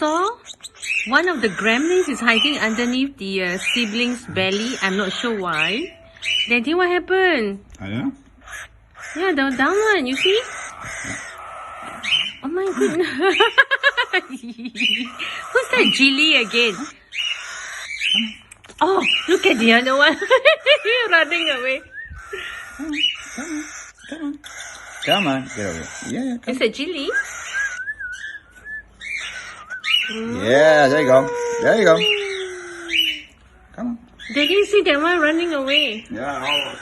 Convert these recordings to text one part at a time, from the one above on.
saw one of the gremlins is hiding underneath the sibling's belly. I'm not sure why. Daddy, what happened? Oh, yeah? Yeah, the down one, you see? Oh my goodness. Who's that Jilly again? Oh, look at the other one. Running away. Come on, get over here. Yeah, come Is it Jilly? Yeah, there you go. There you go. Come on. Daddy, see that one running away. Yeah,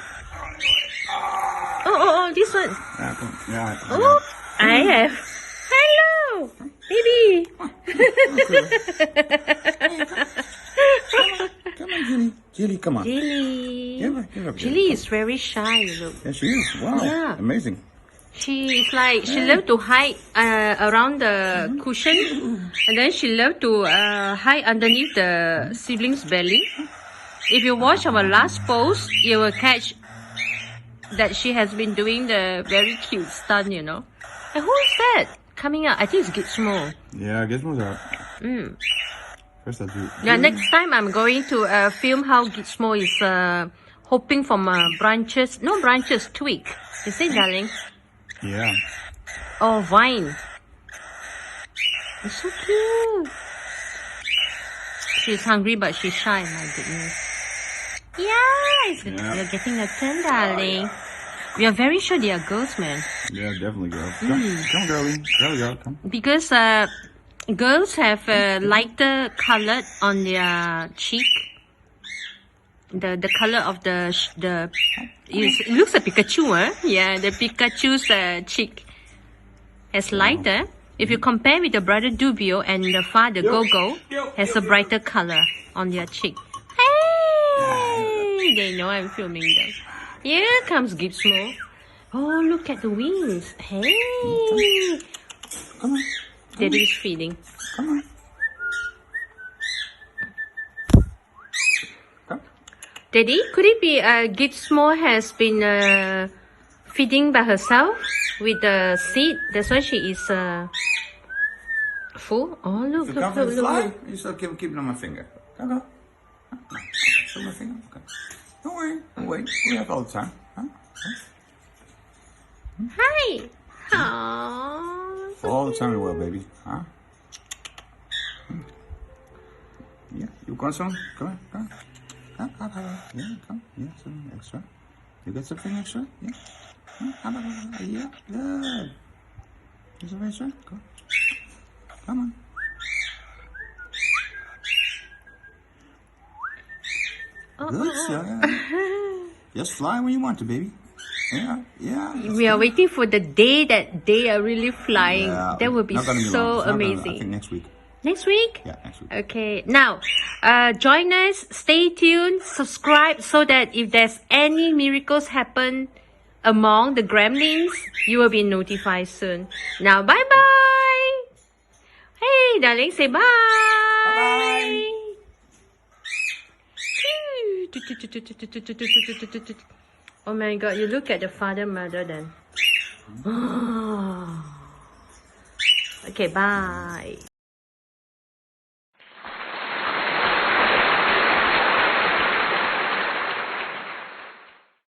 Oh, this one. yeah, come on. Yeah, Oh, I have. Hello, baby. Come on, Jilly. Jilly, come on. Jilly. Give her. Jilly is very shy, look. Yeah, she is. Wow. Yeah. Amazing. She is like, she loves to hide around the cushion. And then she loves to hide underneath the sibling's belly. If you watch our last post, you will catch that she has been doing the very cute stunt, you know. And who is that coming out? I think it's Gizmo. Yeah, Gizmo's out. Mm. First, I'll do. Yeah, next time I'm going to film how Gizmo is hopping from branches. No branches, twig. You see, darling? Yeah. Oh, vine. It's so cute. She's hungry, but she's shy. My goodness. Yeah, you're getting a turn, darling. We are very sure they are girls, man. Yeah, definitely, girl. Come, girlie. There we go. Come. Because girls have lighter color on their cheek. The color of the it looks like Pikachu, huh? Yeah, the Pikachu's cheek is lighter. If you compare with the brother Dubio and the father Gogo, has a brighter color on their cheek. Hey, they know I'm filming them. Here comes Gizmo. Oh, look at the wings. Hey, Come on. Daddy's feeding. Come on. Daddy, could it be Gizmo has been feeding by herself with the seed? That's why she is full. Oh, look, If you come for the fly, you still keep it on my finger. Go. Show my finger. Okay. Don't worry. We have all the time. Huh? Hi. Aww. All the time we will, baby. Huh? Yeah, you want some? Come on. Yeah, come. Yeah, some extra. You got something extra? Yeah. Yeah, good. You some extra? Go. Come on. Good, yeah. Just fly when you want to, baby. Yeah. We are waiting for the day that they are really flying. Yeah, That would be not gonna be so long. It's not gonna- amazing. I think next week. Next week? Yeah, next week. Okay. Now, join us. Stay tuned. Subscribe so that if there's any miracles happen among the gremlins, you will be notified soon. Now, bye-bye. Hey, darling, say bye. Bye-bye. Oh my God, you look at the father, mother then. Okay, bye.